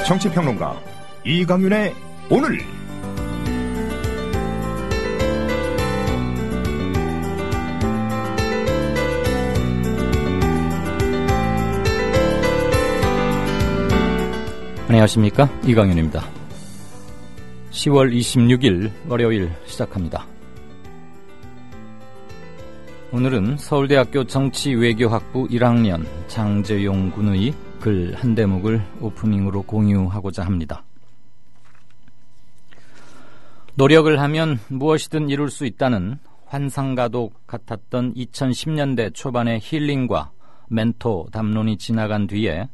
정치평론가 이강윤의 오늘. 안녕하십니까, 이강윤입니다. 10월 26일 월요일 시작합니다. 오늘은 서울대학교 정치외교학부 1학년 장재용 군의 글 한 대목을 오프닝으로 공유하고자 합니다. 노력을 하면 무엇이든 이룰 수 있다는 환상과도 같았던 2010년대 초반의 힐링과 멘토 담론이 지나간 뒤에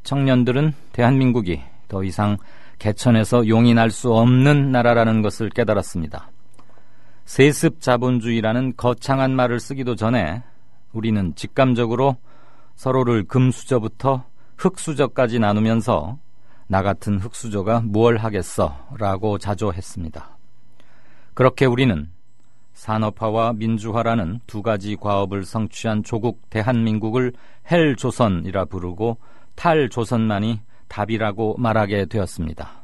청년들은 대한민국이 더 이상 개천에서 용이 날 수 없는 나라라는 것을 깨달았습니다. 세습 자본주의라는 거창한 말을 쓰기도 전에 우리는 직감적으로 서로를 금수저부터 흙수저까지 나누면서 나 같은 흙수저가 뭘 하겠어 라고 자조했습니다. 그렇게 우리는 산업화와 민주화라는 두 가지 과업을 성취한 조국 대한민국을 헬조선이라 부르고 탈조선만이 답이라고 말하게 되었습니다.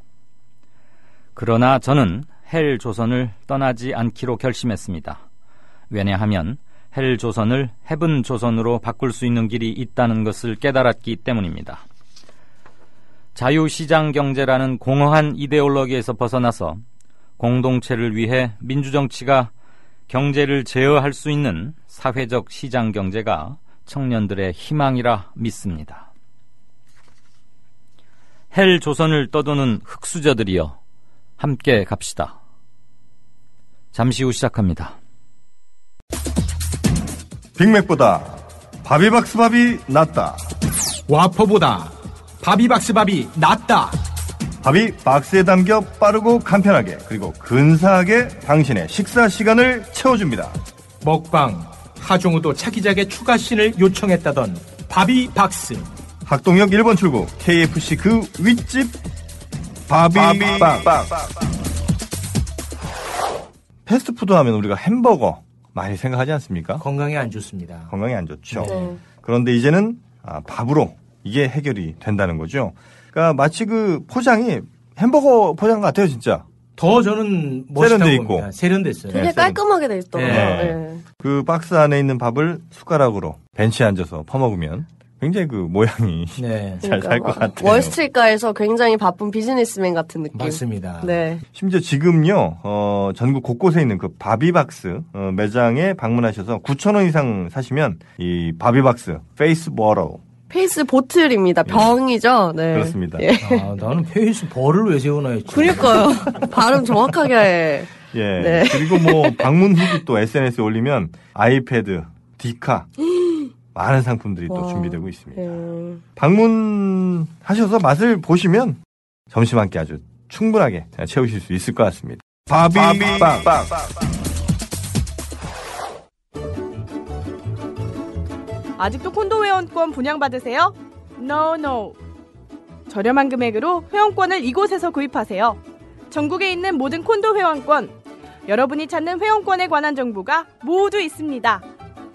그러나 저는 헬조선을 떠나지 않기로 결심했습니다. 왜냐하면 헬조선을 헤븐조선으로 바꿀 수 있는 길이 있다는 것을 깨달았기 때문입니다. 자유시장 경제라는 공허한 이데올로기에서 벗어나서 공동체를 위해 민주정치가 경제를 제어할 수 있는 사회적 시장 경제가 청년들의 희망이라 믿습니다. 헬조선을 떠도는 흙수저들이여 함께 갑시다. 잠시 후 시작합니다. 빅맥보다 바비박스밥이 낫다. 와퍼보다 바비박스밥이 낫다. 밥이 박스에 담겨 빠르고 간편하게, 그리고 근사하게 당신의 식사 시간을 채워줍니다. 먹방 하종우도 차기작의 추가씬을 요청했다던 바비박스. 학동역 1번 출구 KFC 그 윗집 바비박. 패스트푸드 하면 우리가 햄버거 많이 생각하지 않습니까? 건강에 안 좋습니다. 건강에 안 좋죠. 그런데 이제는 밥으로 이게 해결이 된다는 거죠. 그러니까 마치 그 포장이 햄버거 포장 같아요, 진짜. 더 저는 멋있다고 세련돼 봅니다. 있고. 세련됐어요. 되게 깔끔하게 돼 있더라고요. 네. 그 박스 안에 있는 밥을 숟가락으로 벤치에 앉아서 퍼먹으면 굉장히 그 모양이 네. 잘 살 것 같아요. 월스트리트가에서 굉장히 바쁜 비즈니스맨 같은 느낌. 맞습니다. 네. 심지어 지금요, 전국 곳곳에 있는 그 바비박스 매장에 방문하셔서 9,000원 이상 사시면 이 바비박스 페이스 버러. 페이스 보틀입니다. 병이죠. 네. 그렇습니다. 예. 나는 페이스 벌을 왜 세우나 했지. 그러니까요. 발음 정확하게 해. 예. 네. 그리고 뭐 방문 후기 또 SNS에 올리면 아이패드, 디카 많은 상품들이 또 준비되고 있습니다. 방문하셔서 맛을 보시면 점심 한 끼 아주 충분하게 채우실 수 있을 것 같습니다. 바비박. 아직도 콘도 회원권 분양받으세요? No. 저렴한 금액으로 회원권을 이곳에서 구입하세요. 전국에 있는 모든 콘도 회원권, 여러분이 찾는 회원권에 관한 정보가 모두 있습니다.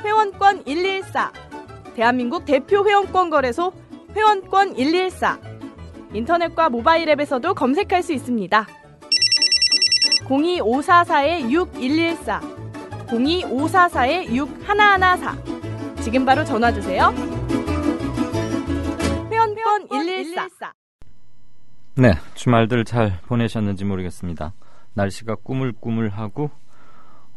회원권 114, 대한민국 대표 회원권 거래소 회원권 114. 인터넷과 모바일 앱에서도 검색할 수 있습니다. 02544-6114, 02544-6114. 지금 바로 전화주세요. 회원권 114. 네, 주말들 잘 보내셨는지 모르겠습니다. 날씨가 꾸물꾸물하고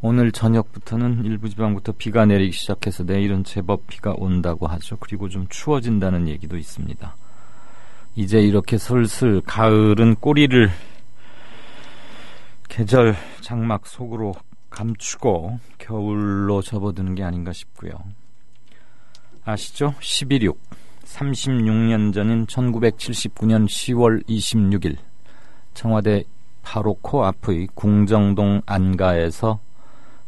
오늘 저녁부터는 일부 지방부터 비가 내리기 시작해서 내일은 제법 비가 온다고 하죠. 그리고 좀 추워진다는 얘기도 있습니다. 이제 이렇게 슬슬 가을은 꼬리를 계절 장막 속으로 감추고 겨울로 접어드는 게 아닌가 싶고요. 아시죠? 11.6. 36년 전인 1979년 10월 26일 청와대 바로 코앞의 궁정동 안가에서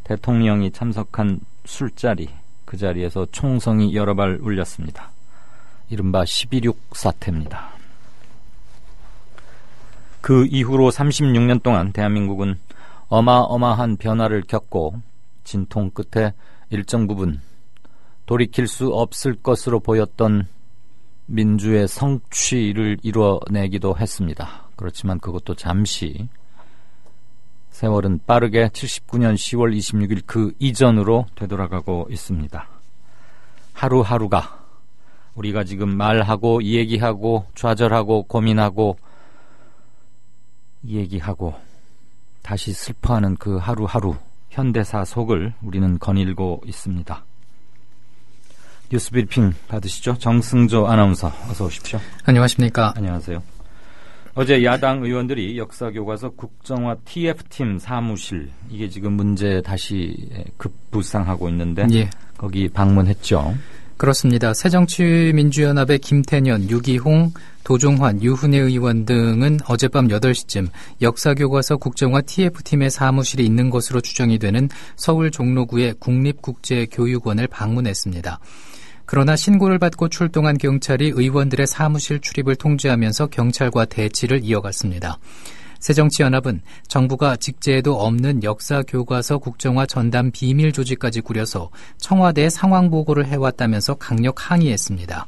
대통령이 참석한 술자리, 그 자리에서 총성이 여러 발 울렸습니다. 이른바 11.6 사태입니다. 그 이후로 36년 동안 대한민국은 어마어마한 변화를 겪고 진통 끝에 일정 부분 돌이킬 수 없을 것으로 보였던 민주의 성취를 이뤄내기도 했습니다. 그렇지만 그것도 잠시, 세월은 빠르게 79년 10월 26일 그 이전으로 되돌아가고 있습니다. 하루하루가 우리가 지금 말하고 얘기하고 좌절하고 고민하고 얘기하고 다시 슬퍼하는 그 하루하루 현대사 속을 우리는 거닐고 있습니다. 뉴스 브리핑 받으시죠? 정승조 아나운서 어서 오십시오. 안녕하십니까. 안녕하세요. 어제 야당 의원들이 역사교과서 국정화 TF팀 사무실, 이게 지금 문제 다시 급부상하고 있는데 예. 거기 방문했죠. 그렇습니다. 새정치민주연합의 김태년, 유기홍, 도종환, 유훈혜 의원 등은 어젯밤 8시쯤 역사교과서 국정화 TF팀의 사무실이 있는 것으로 추정이 되는 서울 종로구의 국립국제교육원을 방문했습니다. 그러나 신고를 받고 출동한 경찰이 의원들의 사무실 출입을 통제하면서 경찰과 대치를 이어갔습니다. 새정치연합은 정부가 직제에도 없는 역사교과서 국정화 전담 비밀 조직까지 꾸려서 청와대에 상황 보고를 해왔다면서 강력 항의했습니다.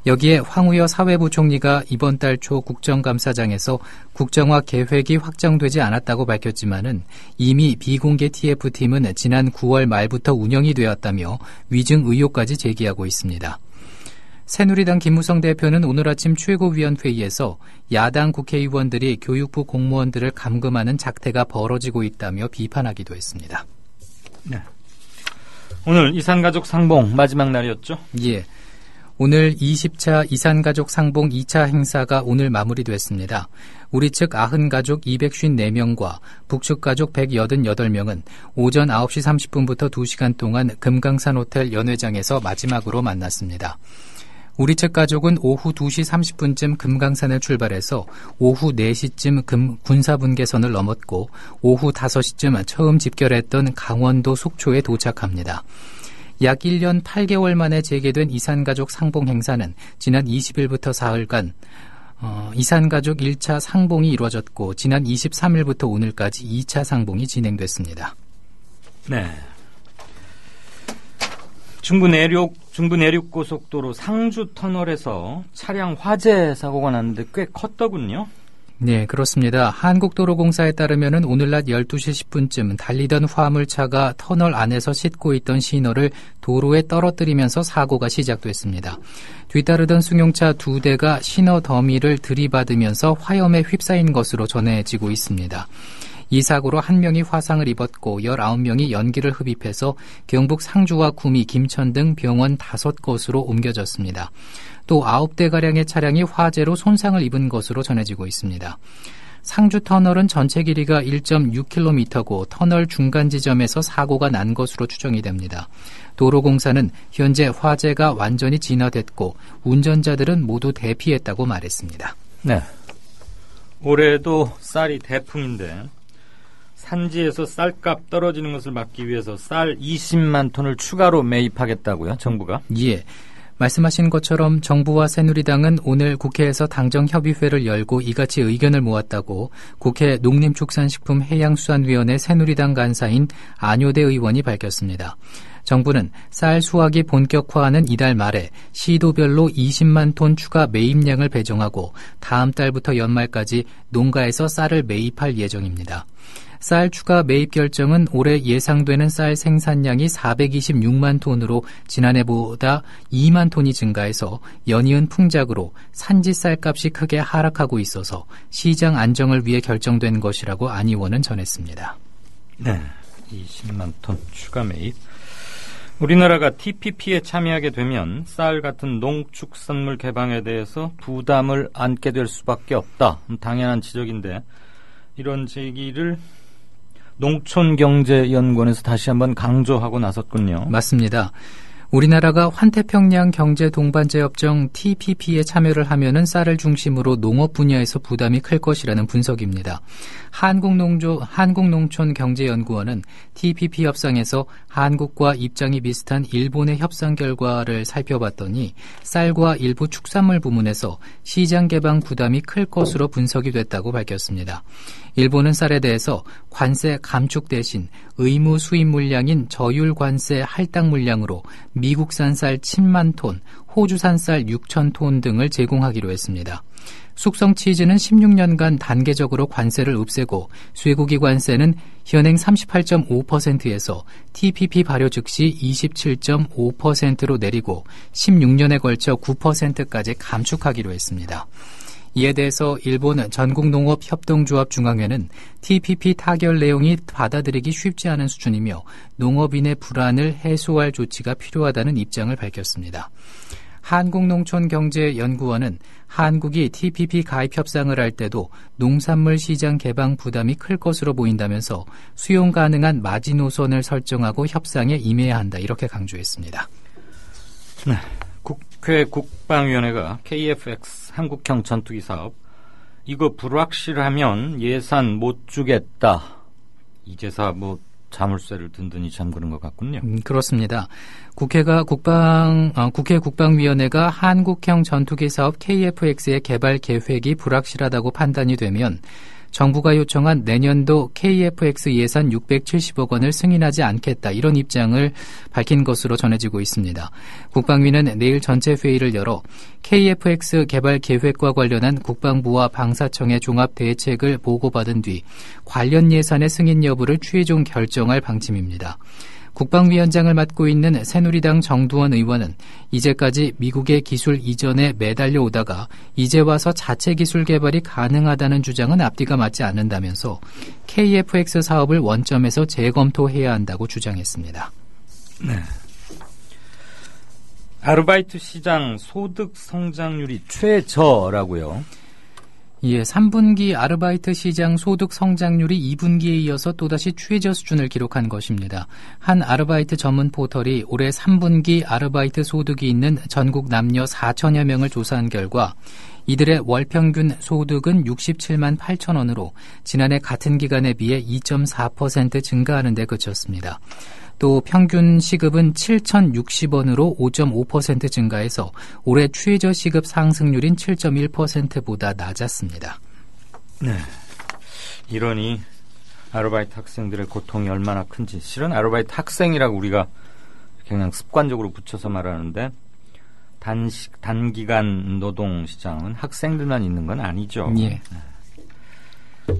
여기에 황우여 사회부총리가 이번 달 초 국정감사장에서 국정화 계획이 확정되지 않았다고 밝혔지만은 이미 비공개 TF팀은 지난 9월 말부터 운영이 되었다며 위증 의혹까지 제기하고 있습니다. 새누리당 김무성 대표는 오늘 아침 최고위원회의에서 야당 국회의원들이 교육부 공무원들을 감금하는 작태가 벌어지고 있다며 비판하기도 했습니다. 네. 오늘 이산가족 상봉 마지막 날이었죠? 예. 오늘 20차 이산가족 상봉 2차 행사가 오늘 마무리됐습니다. 우리 측 90가족 254명과 북측 가족 188명은 오전 9시 30분부터 2시간 동안 금강산 호텔 연회장에서 마지막으로 만났습니다. 우리 측 가족은 오후 2시 30분쯤 금강산을 출발해서 오후 4시쯤 군사분계선을 넘었고 오후 5시쯤 처음 집결했던 강원도 속초에 도착합니다. 약 1년 8개월 만에 재개된 이산가족 상봉 행사는 지난 20일부터 사흘간 이산가족 1차 상봉이 이루어졌고 지난 23일부터 오늘까지 2차 상봉이 진행됐습니다. 네. 중부 내륙고속도로 상주 터널에서 차량 화재 사고가 났는데 꽤 컸더군요. 네, 그렇습니다. 한국도로공사에 따르면 오늘 낮 12시 10분쯤 달리던 화물차가 터널 안에서 싣고 있던 신호를 도로에 떨어뜨리면서 사고가 시작됐습니다. 뒤따르던 승용차 2대가 신호 더미를 들이받으면서 화염에 휩싸인 것으로 전해지고 있습니다. 이 사고로 1명이 화상을 입었고 19명이 연기를 흡입해서 경북 상주와 구미, 김천 등 병원 5곳으로 옮겨졌습니다. 또 9대가량의 차량이 화재로 손상을 입은 것으로 전해지고 있습니다. 상주 터널은 전체 길이가 1.6km고 터널 중간 지점에서 사고가 난 것으로 추정이 됩니다. 도로공사는 현재 화재가 완전히 진화됐고 운전자들은 모두 대피했다고 말했습니다. 네. 올해도 쌀이 대풍인데 산지에서 쌀값 떨어지는 것을 막기 위해서 쌀 20만 톤을 추가로 매입하겠다고요, 정부가? 예. 말씀하신 것처럼 정부와 새누리당은 오늘 국회에서 당정협의회를 열고 이같이 의견을 모았다고 국회 농림축산식품해양수산위원회 새누리당 간사인 안효대 의원이 밝혔습니다. 정부는 쌀 수확이 본격화하는 이달 말에 시도별로 20만 톤 추가 매입량을 배정하고 다음 달부터 연말까지 농가에서 쌀을 매입할 예정입니다. 쌀 추가 매입 결정은 올해 예상되는 쌀 생산량이 426만 톤으로 지난해보다 2만 톤이 증가해서 연이은 풍작으로 산지 쌀값이 크게 하락하고 있어서 시장 안정을 위해 결정된 것이라고 안 의원은 전했습니다. 네, 20만 톤 추가 매입. 우리나라가 TPP에 참여하게 되면 쌀 같은 농축산물 개방에 대해서 부담을 안게 될 수밖에 없다. 당연한 지적인데 이런 제기를 농촌경제연구원에서 다시 한번 강조하고 나섰군요. 맞습니다. 우리나라가 환태평양 경제동반자협정 TPP에 참여를 하면은 쌀을 중심으로 농업 분야에서 부담이 클 것이라는 분석입니다. 한국농촌경제연구원은 TPP 협상에서 한국과 입장이 비슷한 일본의 협상 결과를 살펴봤더니 쌀과 일부 축산물 부문에서 시장 개방 부담이 클 것으로 분석이 됐다고 밝혔습니다. 일본은 쌀에 대해서 관세 감축 대신 의무 수입 물량인 저율 관세 할당 물량으로 미국산 쌀 10만 톤, 호주산 쌀 6천 톤 등을 제공하기로 했습니다. 숙성 치즈는 16년간 단계적으로 관세를 없애고 쇠고기 관세는 현행 38.5%에서 TPP 발효 즉시 27.5%로 내리고 16년에 걸쳐 9%까지 감축하기로 했습니다. 이에 대해서 일본 전국농업협동조합중앙회는 TPP 타결 내용이 받아들이기 쉽지 않은 수준이며 농업인의 불안을 해소할 조치가 필요하다는 입장을 밝혔습니다. 한국농촌경제연구원은 한국이 TPP 가입 협상을 할 때도 농산물 시장 개방 부담이 클 것으로 보인다면서 수용 가능한 마지노선을 설정하고 협상에 임해야 한다 이렇게 강조했습니다. 네, 국회 국방위원회가 KF-X 한국형 전투기 사업 이거 불확실하면 예산 못 주겠다. 이제서 자물쇠를 든든히 잠그는 것 같군요. 그렇습니다. 국회 국방위원회가 한국형 전투기 사업 KF-X의 개발 계획이 불확실하다고 판단이 되면 정부가 요청한 내년도 KF-X 예산 670억 원을 승인하지 않겠다 이런 입장을 밝힌 것으로 전해지고 있습니다. 국방위는 내일 전체 회의를 열어 KF-X 개발 계획과 관련한 국방부와 방사청의 종합 대책을 보고받은 뒤 관련 예산의 승인 여부를 최종 결정할 방침입니다. 국방위원장을 맡고 있는 새누리당 정두원 의원은 이제까지 미국의 기술 이전에 매달려 오다가 이제 와서 자체 기술 개발이 가능하다는 주장은 앞뒤가 맞지 않는다면서 KF-X 사업을 원점에서 재검토해야 한다고 주장했습니다. 네. 아르바이트 시장 소득 성장률이 최저라고요. 예, 3분기 아르바이트 시장 소득 성장률이 2분기에 이어서 또다시 최저 수준을 기록한 것입니다. 한 아르바이트 전문 포털이 올해 3분기 아르바이트 소득이 있는 전국 남녀 4천여 명을 조사한 결과 이들의 월 평균 소득은 67만 8천 원으로 지난해 같은 기간에 비해 2.4% 증가하는 데 그쳤습니다. 또 평균 시급은 7,060원으로 5.5% 증가해서 올해 최저 시급 상승률인 7.1%보다 낮았습니다. 네, 이러니 아르바이트 학생들의 고통이 얼마나 큰지 실은 아르바이트 학생이라고 우리가 그냥 습관적으로 붙여서 말하는데 단기간 노동시장은 학생들만 있는 건 아니죠. 예. 네.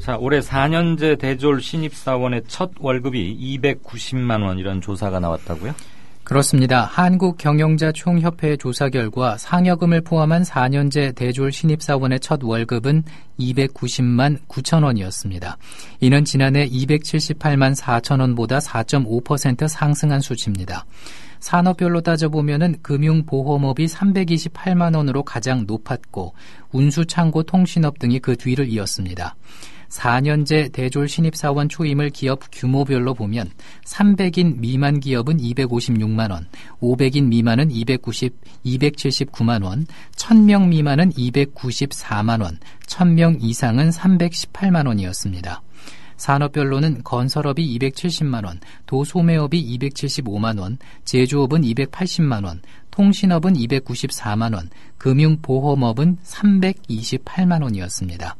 자, 올해 4년제 대졸 신입사원의 첫 월급이 290만 원이라는 조사가 나왔다고요? 그렇습니다. 한국경영자총협회 조사 결과 상여금을 포함한 4년제 대졸 신입사원의 첫 월급은 290만 9천 원이었습니다. 이는 지난해 278만 4천 원보다 4.5% 상승한 수치입니다. 산업별로 따져보면 금융보험업이 328만 원으로 가장 높았고 운수창고 통신업 등이 그 뒤를 이었습니다. 4년제 대졸 신입사원 초임을 기업 규모별로 보면 300인 미만 기업은 256만 원, 500인 미만은 279만 원, 1000명 미만은 294만 원, 1000명 이상은 318만 원이었습니다. 산업별로는 건설업이 270만 원, 도소매업이 275만 원, 제조업은 280만 원, 통신업은 294만 원, 금융보험업은 328만 원이었습니다.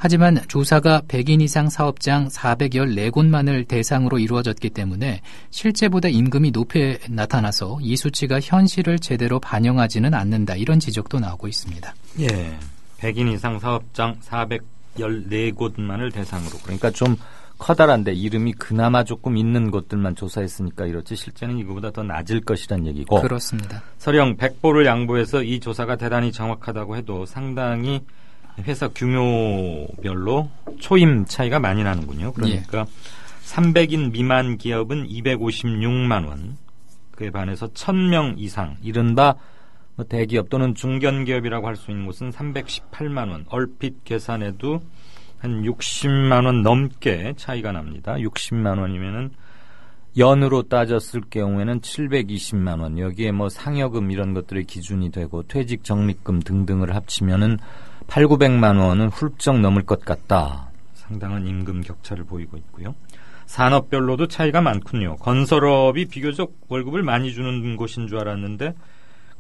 하지만 조사가 100인 이상 사업장 414곳만을 대상으로 이루어졌기 때문에 실제보다 임금이 높게 나타나서 이 수치가 현실을 제대로 반영하지는 않는다. 이런 지적도 나오고 있습니다. 예, 100인 이상 사업장 414곳만을 대상으로. 그러니까 좀 커다란데 이름이 그나마 조금 있는 곳들만 조사했으니까 이렇지 실제는 이거보다 더 낮을 것이란 얘기고. 그렇습니다. 설령 100보를 양보해서 이 조사가 대단히 정확하다고 해도 상당히 회사 규모별로 초임 차이가 많이 나는군요. 그러니까 300인 미만 기업은 256만 원, 그에 반해서 1000명 이상, 이른바 대기업 또는 중견기업이라고 할 수 있는 곳은 318만 원, 얼핏 계산해도 한 60만 원 넘게 차이가 납니다. 60만 원이면은 연으로 따졌을 경우에는 720만 원, 여기에 상여금 이런 것들이 기준이 되고 퇴직 적립금 등등을 합치면은 8,900만 원은 훌쩍 넘을 것 같다. 상당한 임금 격차를 보이고 있고요. 산업별로도 차이가 많군요. 건설업이 비교적 월급을 많이 주는 곳인 줄 알았는데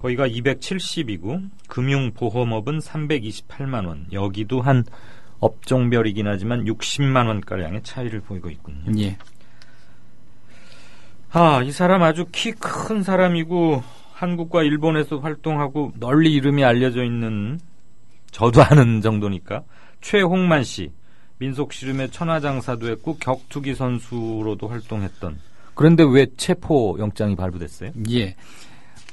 거기가 270이고 금융보험업은 328만 원. 여기도 한 업종별이긴 하지만 60만 원가량의 차이를 보이고 있군요. 예. 이 사람 아주 키 큰 사람이고 한국과 일본에서 활동하고 널리 이름이 알려져 있는, 저도 아는 정도니까, 최홍만 씨. 민속씨름의 천하장사도 했고 격투기 선수로도 활동했던. 그런데 왜 체포영장이 발부됐어요? 예.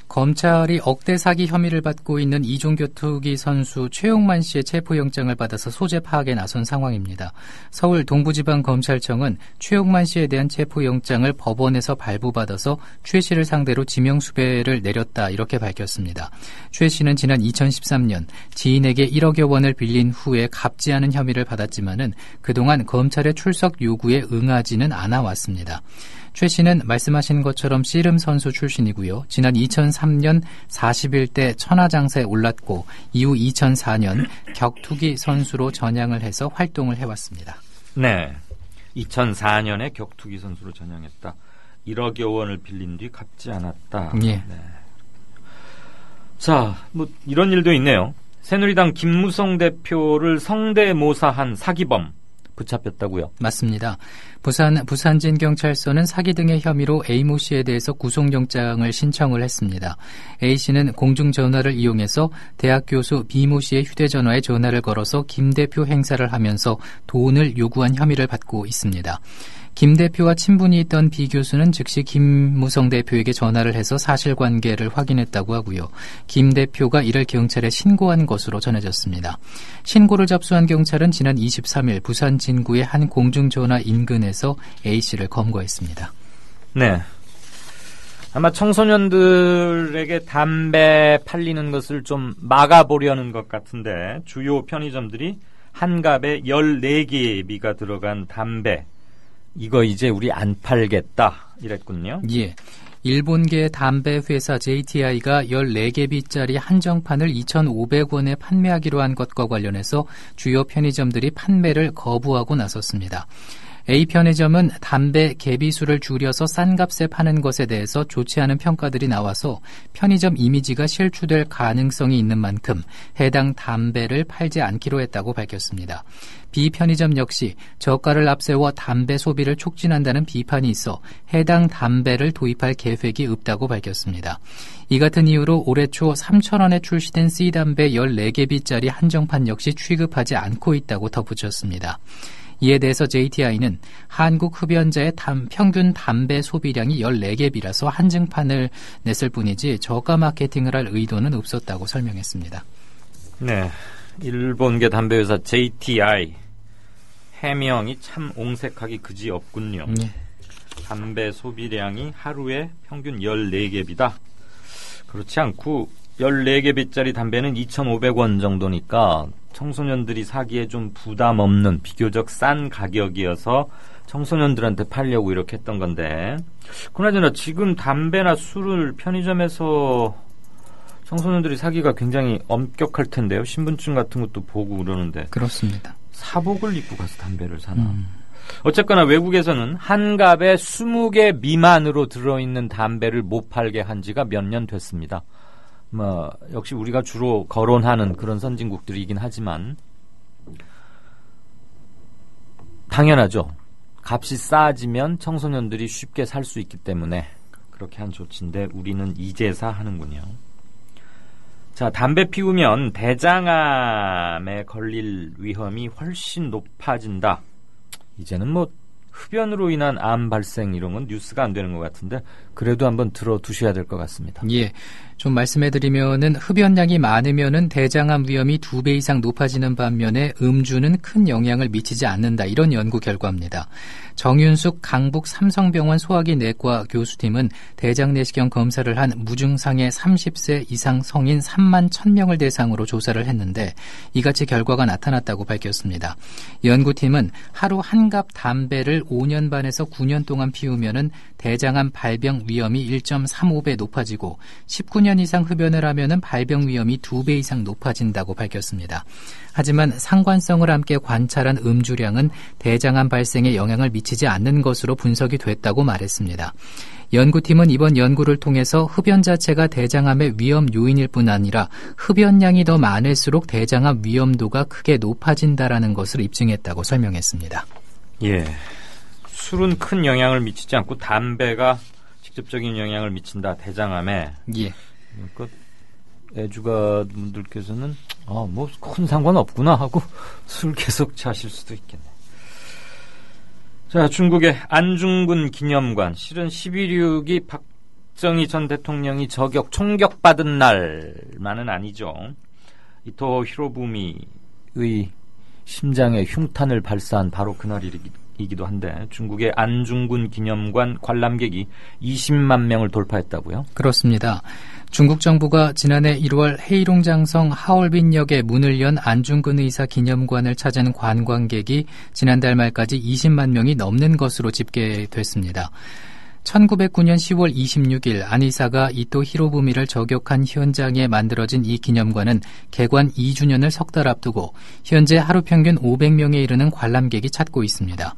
검찰이 억대 사기 혐의를 받고 있는 이종격투기 선수 최용만 씨의 체포영장을 받아서 소재 파악에 나선 상황입니다. 서울 동부지방검찰청은 최용만 씨에 대한 체포영장을 법원에서 발부받아서 최 씨를 상대로 지명수배를 내렸다, 이렇게 밝혔습니다. 최 씨는 지난 2013년 지인에게 1억여 원을 빌린 후에 갚지 않은 혐의를 받았지만은 그동안 검찰의 출석 요구에 응하지는 않아 왔습니다. 최 씨는 말씀하신 것처럼 씨름 선수 출신이고요. 지난 2003년 41대 천하장사에 올랐고 이후 2004년 격투기 선수로 전향을 해서 활동을 해왔습니다. 네, 2004년에 격투기 선수로 전향했다. 1억여 원을 빌린 뒤 갚지 않았다. 예. 네. 자, 이런 일도 있네요. 새누리당 김무성 대표를 성대모사한 사기범 붙잡혔다고요? 맞습니다. 부산진경찰서는 사기 등의 혐의로 A모 씨에 대해서 구속영장을 신청을 했습니다. A 씨는 공중전화를 이용해서 대학 교수 B모 씨의 휴대전화에 전화를 걸어서 김 대표 행사를 하면서 돈을 요구한 혐의를 받고 있습니다. 김 대표와 친분이 있던 B 교수는 즉시 김무성 대표에게 전화를 해서 사실관계를 확인했다고 하고요. 김 대표가 이를 경찰에 신고한 것으로 전해졌습니다. 신고를 접수한 경찰은 지난 23일 부산 진구의 한 공중전화 인근에서 A씨를 검거했습니다. 네. 아마 청소년들에게 담배 팔리는 것을 좀 막아보려는 것 같은데 주요 편의점들이 한갑에 14개비가 들어간 담배, 이거 이제 우리 안 팔겠다 이랬군요. 예. 일본계 담배 회사 JTI가 14개비짜리 한정판을 2,500원에 판매하기로 한 것과 관련해서 주요 편의점들이 판매를 거부하고 나섰습니다. A 편의점은 담배 개비수를 줄여서 싼 값에 파는 것에 대해서 좋지 않은 평가들이 나와서 편의점 이미지가 실추될 가능성이 있는 만큼 해당 담배를 팔지 않기로 했다고 밝혔습니다. B 편의점 역시 저가를 앞세워 담배 소비를 촉진한다는 비판이 있어 해당 담배를 도입할 계획이 없다고 밝혔습니다. 이 같은 이유로 올해 초 3,000원에 출시된 C담배 14개비짜리 한정판 역시 취급하지 않고 있다고 덧붙였습니다. 이에 대해서 JTI는 한국 흡연자의 평균 담배 소비량이 14개비라서 한정판을 냈을 뿐이지 저가 마케팅을 할 의도는 없었다고 설명했습니다. 네, 일본계 담배회사 JTI 해명이 참 옹색하기 그지없군요. 담배 소비량이 하루에 평균 14개비다. 그렇지 않고 14개비짜리 담배는 2,500원 정도니까 청소년들이 사기에 좀 부담 없는 비교적 싼 가격이어서 청소년들한테 팔려고 이렇게 했던 건데, 그나저나 지금 담배나 술을 편의점에서 청소년들이 사기가 굉장히 엄격할 텐데요. 신분증 같은 것도 보고 그러는데. 그렇습니다. 사복을 입고 가서 담배를 사나. 어쨌거나 외국에서는 한갑에 20개 미만으로 들어있는 담배를 못 팔게 한 지가 몇 년 됐습니다. 역시 우리가 주로 거론하는 그런 선진국들이긴 하지만 당연하죠. 값이 싸지면 청소년들이 쉽게 살 수 있기 때문에 그렇게 한 조치인데 우리는 이제사 하는군요. 자, 담배 피우면 대장암에 걸릴 위험이 훨씬 높아진다. 이제는 흡연으로 인한 암 발생 이런 건 뉴스가 안 되는 것 같은데 그래도 한번 들어두셔야 될 것 같습니다. 예, 좀 말씀해드리면은 흡연량이 많으면은 대장암 위험이 2배 이상 높아지는 반면에 음주는 큰 영향을 미치지 않는다. 이런 연구 결과입니다. 정윤숙 강북 삼성병원 소화기 내과 교수팀은 대장 내시경 검사를 한 무증상의 30세 이상 성인 3만 1,000명을 대상으로 조사를 했는데 이같이 결과가 나타났다고 밝혔습니다. 연구팀은 하루 한갑 담배를 5년 반에서 9년 동안 피우면은 대장암 발병 위험이 1.35배 높아지고 19년 10년 이상 흡연을 하면은 발병 위험이 2배 이상 높아진다고 밝혔습니다. 하지만 상관성을 함께 관찰한 음주량은 대장암 발생에 영향을 미치지 않는 것으로 분석이 됐다고 말했습니다. 연구팀은 이번 연구를 통해서 흡연 자체가 대장암의 위험 요인일 뿐 아니라 흡연량이 더 많을수록 대장암 위험도가 크게 높아진다라는 것을 입증했다고 설명했습니다. 예, 술은 큰 영향을 미치지 않고 담배가 직접적인 영향을 미친다 대장암에. 예. 그러니까 애주가분들께서는 뭐 큰 상관 없구나 하고 술 계속 자실 수도 있겠네. 자, 중국의 안중근 기념관. 실은 11.6이 박정희 전 대통령이 총격받은 날만은 아니죠. 이토 히로부미의 심장에 흉탄을 발사한 바로 그날이기도 한데 중국의 안중근 기념관 관람객이 20만 명을 돌파했다고요? 그렇습니다. 중국 정부가 지난해 1월 헤이룽장성 하얼빈역에 문을 연 안중근 의사 기념관을 찾은 관광객이 지난달 말까지 20만 명이 넘는 것으로 집계됐습니다. 1909년 10월 26일 안 의사가 이토 히로부미를 저격한 현장에 만들어진 이 기념관은 개관 2주년을 석 달 앞두고 현재 하루 평균 500명에 이르는 관람객이 찾고 있습니다.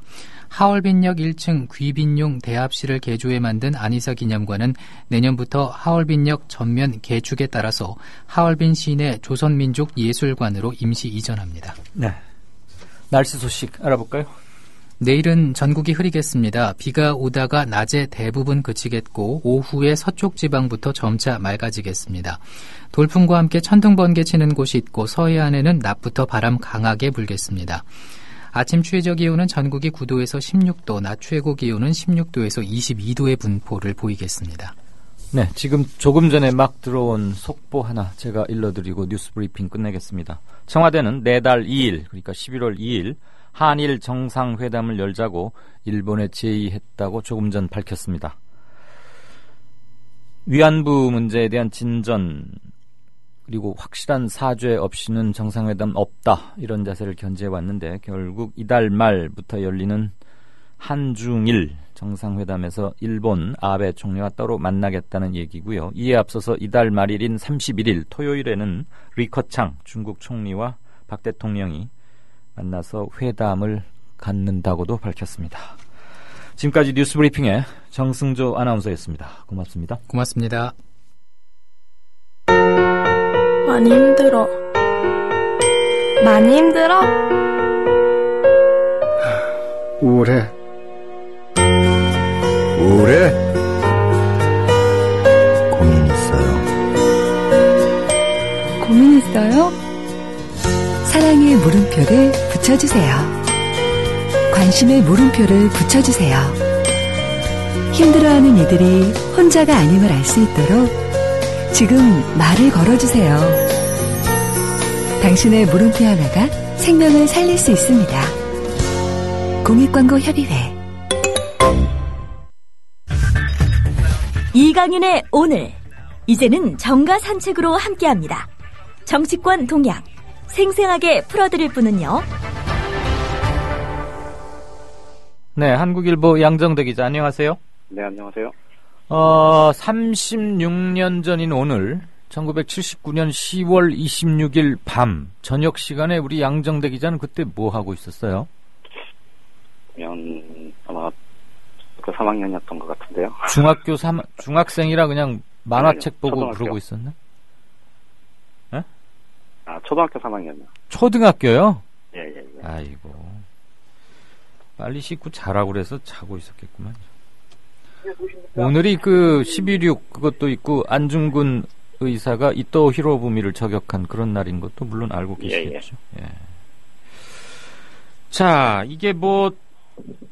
하얼빈역 1층 귀빈용 대합실을 개조해 만든 안 의사 기념관은 내년부터 하얼빈역 전면 개축에 따라서 하얼빈 시내 조선민족 예술관으로 임시 이전합니다. 네. 날씨 소식 알아볼까요? 내일은 전국이 흐리겠습니다. 비가 오다가 낮에 대부분 그치겠고 오후에 서쪽 지방부터 점차 맑아지겠습니다. 돌풍과 함께 천둥 번개 치는 곳이 있고 서해안에는 낮부터 바람 강하게 불겠습니다. 아침 최저 기온은 전국이 9도에서 16도, 낮 최고 기온은 16도에서 22도의 분포를 보이겠습니다. 네, 지금 조금 전에 막 들어온 속보 하나 제가 일러드리고 뉴스 브리핑 끝내겠습니다. 청와대는 내달 2일, 그러니까 11월 2일 한일 정상회담을 열자고 일본에 제의했다고 조금 전 밝혔습니다. 위안부 문제에 대한 진전 그리고 확실한 사죄 없이는 정상회담 없다 이런 자세를 견지해왔는데 결국 이달 말부터 열리는 한중일 정상회담에서 일본 아베 총리와 따로 만나겠다는 얘기고요. 이에 앞서서 이달 말일인 31일 토요일에는 리커창 중국 총리와 박 대통령이 만나서 회담을 갖는다고도 밝혔습니다. 지금까지 뉴스 브리핑의 정승조 아나운서였습니다. 고맙습니다. 고맙습니다. 많이 힘들어. 많이 힘들어? 우울해. 고민 있어요. 고민 있어요? 사랑의 물음표를 붙여주세요. 관심의 물음표를 붙여주세요. 힘들어하는 이들이 혼자가 아님을 알 수 있도록 지금 말을 걸어주세요. 당신의 물음표 하나가 생명을 살릴 수 있습니다. 공익광고협의회. 이강윤의 오늘. 이제는 정가 산책으로 함께합니다. 정치권 동향 생생하게 풀어드릴 분은요. 네, 한국일보 양정대 기자 안녕하세요. 네, 안녕하세요. 36년 전인 오늘 1979년 10월 26일 밤 저녁 시간에 우리 양정대 기자는 그때 뭐 하고 있었어요? 아마 그 3학년이었던 것 같은데요. 중학생이라 그냥 만화책 보고 초등학교. 그러고 있었나? 에? 초등학교 3학년이요. 초등학교요? 예. 아이고. 빨리 씻고 자라고 그래서 자고 있었겠구만. 오늘이 그 11.6 그것도 있고 안중근 의사가 이토 히로부미를 저격한 그런 날인 것도 물론 알고 계시겠죠. 예. 자, 이게 뭐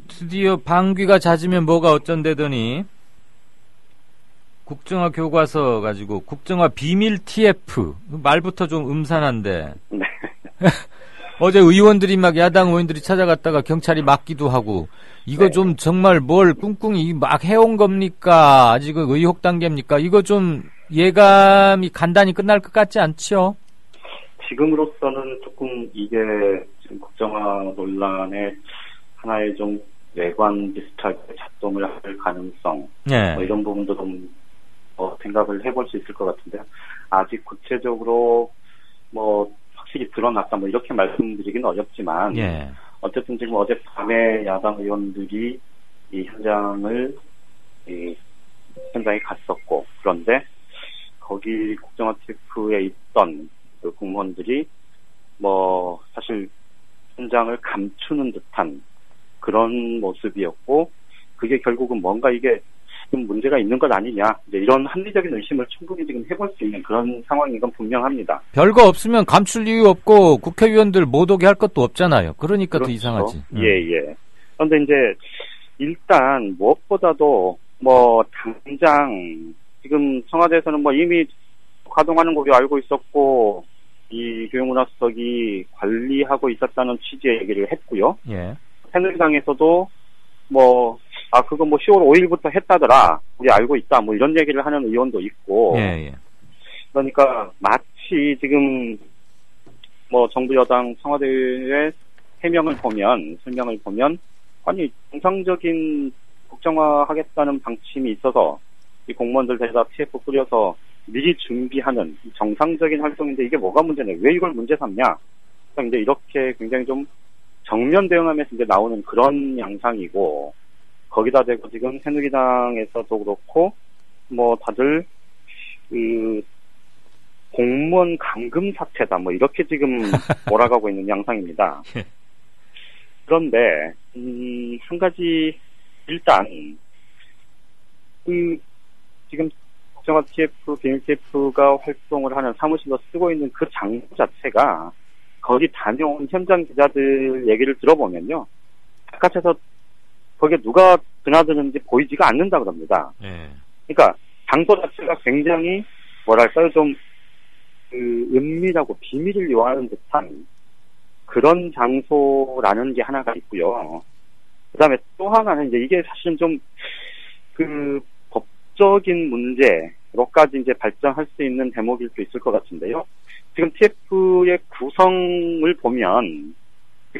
드디어 방귀가 잦으면 뭐가 어쩐대더니 국정화 교과서 가지고 국정화 비밀 TF 말부터 좀 음산한데 네. 어제 의원들이 막 야당 의원들이 찾아갔다가 경찰이 막기도 하고 이거 네. 좀 정말 뭘 꿍꿍이 막 해온 겁니까? 아직은 의혹 단계입니까? 이거 좀 예감이 간단히 끝날 것 같지 않죠? 지금으로서는 조금 이게 지금 국정화 논란의 하나의 좀 외관 비슷하게 작동을 할 가능성 네. 이런 부분도 좀 생각을 해볼 수 있을 것 같은데요. 아직 구체적으로 뭐 확실히 드러났다 뭐 이렇게 말씀드리기는 어렵지만 예. 어쨌든 지금 어젯밤에 야당 의원들이 이 현장에 갔었고 그런데 거기 국정원 TF에 있던 그 공무원들이 뭐 사실 현장을 감추는 듯한 그런 모습이었고 그게 결국은 뭔가 이게 좀 문제가 있는 것 아니냐 이제 이런 합리적인 의심을 충분히 지금 해볼 수 있는 그런 상황인 건 분명합니다. 별거 없으면 감출 이유 없고 국회의원들 못 오게 할 것도 없잖아요. 그러니까 그렇죠. 더 이상하지. 예. 그런데 이제 일단 무엇보다도 뭐 당장 지금 청와대에서는 뭐 이미 가동하는 거로 알고 있었고 이 교육문화수석이 관리하고 있었다는 취지의 얘기를 했고요. 예. 새누리당에서도 그거 10월 5일부터 했다더라. 우리 알고 있다. 뭐 이런 얘기를 하는 의원도 있고. 예. 그러니까 마치 지금 뭐 정부 여당 청와대의 설명을 보면 아니 정상적인 국정화하겠다는 방침이 있어서 이 공무원들 대다 TF 꾸려서 미리 준비하는 정상적인 활동인데 이게 뭐가 문제냐? 왜 이걸 문제 삼냐? 그러니까 이제 이렇게 굉장히 좀 정면 대응하면서 이제 나오는 그런 양상이고 거기다 대고 지금 새누리당에서도 그렇고 뭐 다들 그 공무원 감금 사태다 뭐 이렇게 지금 몰아가고 있는 양상입니다. 그런데 한 가지 일단 지금 국정화 TF, 비밀 TF가 활동을 하는 사무실로 쓰고 있는 그 장소 자체가 거기 다녀온 현장 기자들 얘기를 들어보면요. 바깥에서 거기에 누가 드나드는지 보이지가 않는다 그럽니다. 그러니까 장소 자체가 굉장히 좀 은밀하고 비밀을 요하는 듯한 그런 장소라는 게 하나가 있고요. 그 다음에 또 하나는 이제 이게 사실은 좀 법적인 문제로까지 이제 발전할 수 있는 대목일 수 있을 것 같은데요. 지금 TF의 구성을 보면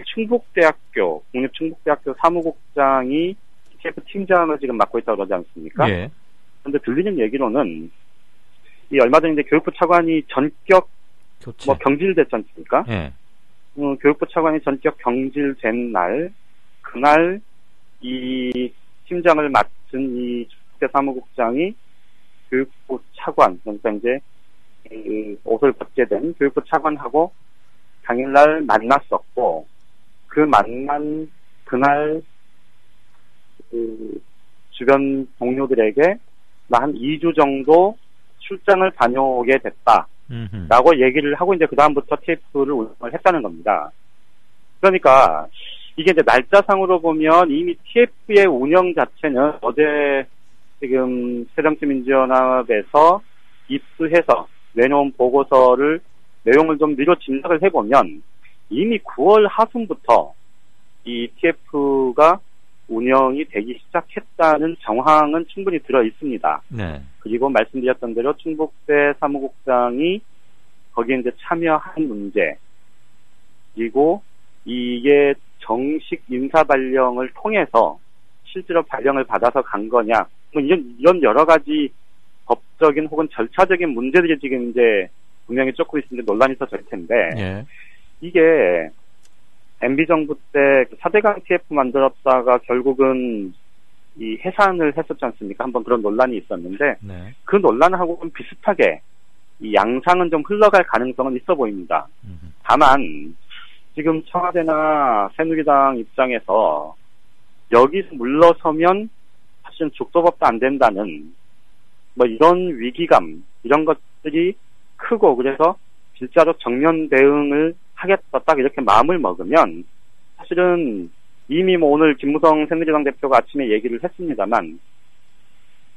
충북대학교, 국립충북대학교 사무국장이 TF 팀장을 지금 맡고 있다고 그러지 않습니까? 예. 그런데 들리는 얘기로는 이 얼마 전에 이제 교육부 차관이 전격 경질됐지 않습니까? 예. 교육부 차관이 전격 경질된 날, 그날 이 팀장을 맡은 이 충북대 사무국장이 교육부 차관, 그러니까 이제 옷을 벗게 된 교육부 차관하고 당일날 만났었고, 그 만난 그날 주변 동료들에게 나 한 2주 정도 출장을 다녀오게 됐다라고 얘기를 하고 이제 그 다음부터 TF를 운영을 했다는 겁니다. 그러니까 이게 이제 날짜상으로 보면 이미 TF의 운영 자체는 어제 지금 새정치민주연합에서 입수해서 내놓은 보고서를 내용을 좀 미뤄 짐작을 해보면 이미 9월 하순부터 이 TF가 운영이 되기 시작했다는 정황은 충분히 들어 있습니다. 네. 그리고 말씀드렸던 대로 충북대 사무국장이 거기에 이제 참여한 문제, 그리고 이게 정식 인사 발령을 통해서 실제로 발령을 받아서 간 거냐, 뭐 이런 여러 가지 법적인 혹은 절차적인 문제들이 지금 이제 분명히 쫓고 있는데 논란이 있어질 텐데, 예. 이게 MB정부 때 4대강 TF 만들었다가 결국은 이 해산을 했었지 않습니까? 한번 그런 논란이 있었는데, 네. 그 논란하고는 비슷하게 이 양상은 좀 흘러갈 가능성은 있어 보입니다. 다만 지금 청와대나 새누리당 입장에서 여기서 물러서면 사실은 죽도밥도 안 된다는 뭐 이런 위기감, 이런 것들이 크고, 그래서 진짜로 정면 대응을 하겠다 딱 이렇게 마음을 먹으면 사실은 이미 뭐 오늘 김무성 새누리당 대표가 아침에 얘기를 했습니다만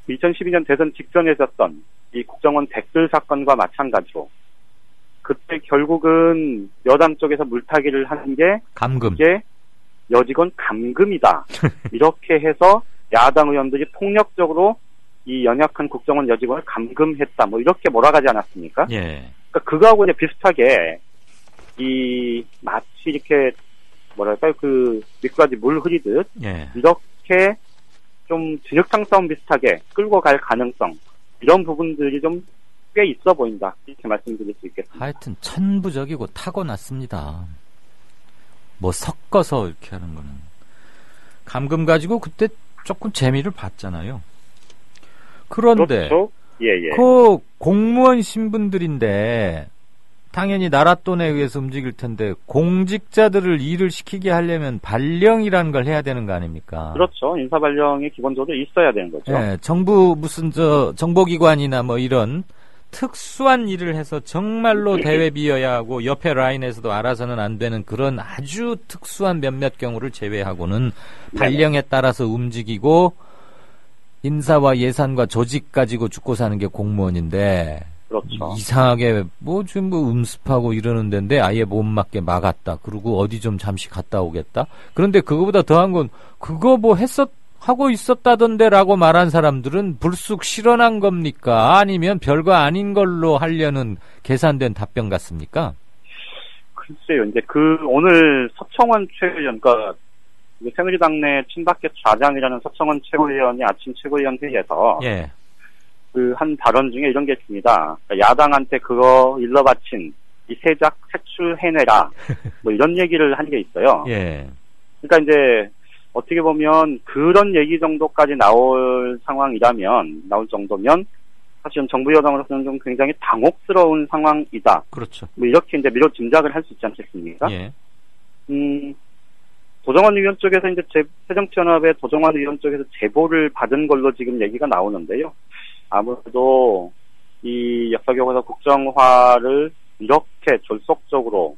2012년 대선 직전에 있었던 이 국정원 댓글 사건과 마찬가지로 그때 결국은 여당 쪽에서 물타기를 하는 게 감금. 이게 여직원 감금이다. 이렇게 해서 야당 의원들이 폭력적으로 이 연약한 국정원 여직원을 감금했다. 뭐 이렇게 몰아가지 않았습니까? 예. 그러니까 그거하고 이제 비슷하게 마치 이렇게 미꾸라지 물 흐리듯 예. 이렇게 좀 진흙탕 싸움 비슷하게 끌고 갈 가능성, 이런 부분들이 좀 꽤 있어 보인다. 이렇게 말씀드릴 수 있겠습니다. 하여튼 천부적이고 타고났습니다. 뭐 섞어서 이렇게 하는 거는. 감금 가지고 그때 조금 재미를 봤잖아요. 그런데 그렇죠? 예. 그 공무원 신분들인데 당연히 나라 돈에 의해서 움직일 텐데 공직자들을 일을 시키게 하려면 발령이라는 걸 해야 되는 거 아닙니까? 그렇죠. 인사 발령이 기본적으로 있어야 되는 거죠. 예, 정부 무슨 정보기관이나 뭐 이런 특수한 일을 해서 정말로 대외비여야 하고 옆에 라인에서도 알아서는 안 되는 그런 아주 특수한 몇몇 경우를 제외하고는 발령에 따라서 움직이고 인사와 예산과 조직 가지고 죽고 사는 게 공무원인데 그렇죠. 이상하게 뭐 좀 뭐 음습하고 이러는 데인데 아예 못 맞게 막았다. 그리고 어디 좀 잠시 갔다 오겠다. 그런데 그거보다 더한 건 그거 뭐 하고 있었다던데라고 말한 사람들은 불쑥 실언한 겁니까? 아니면 별거 아닌 걸로 하려는 계산된 답변 같습니까? 글쎄요. 이제 오늘 서청원 최고위원, 그러니까 새누리당 내 친박계 좌장이라는 서청원 최고위원이 아침 최고위원 회의에서 예. 한 발언 중에 이런 게 있습니다. 그러니까 야당한테 그거 일러 바친 이 세작 색출해내라. 뭐 이런 얘기를 한 게 있어요. 예. 그러니까 이제 어떻게 보면 그런 얘기 정도까지 나올 정도면 사실은 정부 여당으로서는 좀 굉장히 당혹스러운 상황이다. 그렇죠. 뭐 이렇게 이제 미뤄 짐작을 할 수 있지 않겠습니까? 예. 도정환 의원 쪽에서 이제 새정치연합의 도정환 의원 쪽에서 제보를 받은 걸로 지금 얘기가 나오는데요. 아무래도 이 역사교과서 국정화를 이렇게 졸속적으로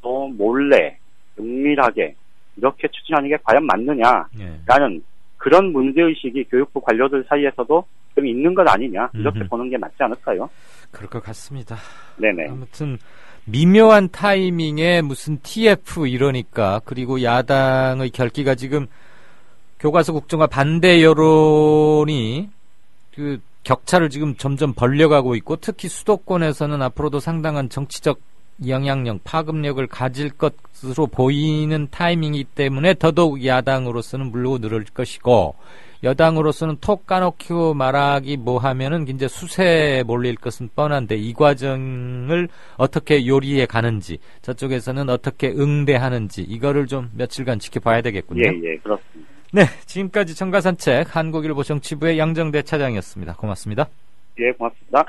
또 몰래 은밀하게 이렇게 추진하는 게 과연 맞느냐라는 그런 문제의식이 교육부 관료들 사이에서도 좀 있는 것 아니냐 이렇게 보는 게 맞지 않을까요? 그럴 것 같습니다. 네네. 아무튼 미묘한 타이밍에 무슨 TF 이러니까 그리고 야당의 결기가 지금 교과서 국정화 반대 여론이 그 격차를 지금 점점 벌려가고 있고 특히 수도권에서는 앞으로도 상당한 정치적 영향력, 파급력을 가질 것으로 보이는 타이밍이기 때문에 더더욱 야당으로서는 물고 늘을 것이고 여당으로서는 톡 까놓고 말하기 뭐하면은 이제 수세에 몰릴 것은 뻔한데 이 과정을 어떻게 요리해 가는지 저쪽에서는 어떻게 응대하는지 이거를 좀 며칠간 지켜봐야 되겠군요. 예, 그렇습니다. 네, 지금까지 정가산책 한국일보 정치부의 양정대 차장이었습니다. 고맙습니다. 예, 고맙습니다.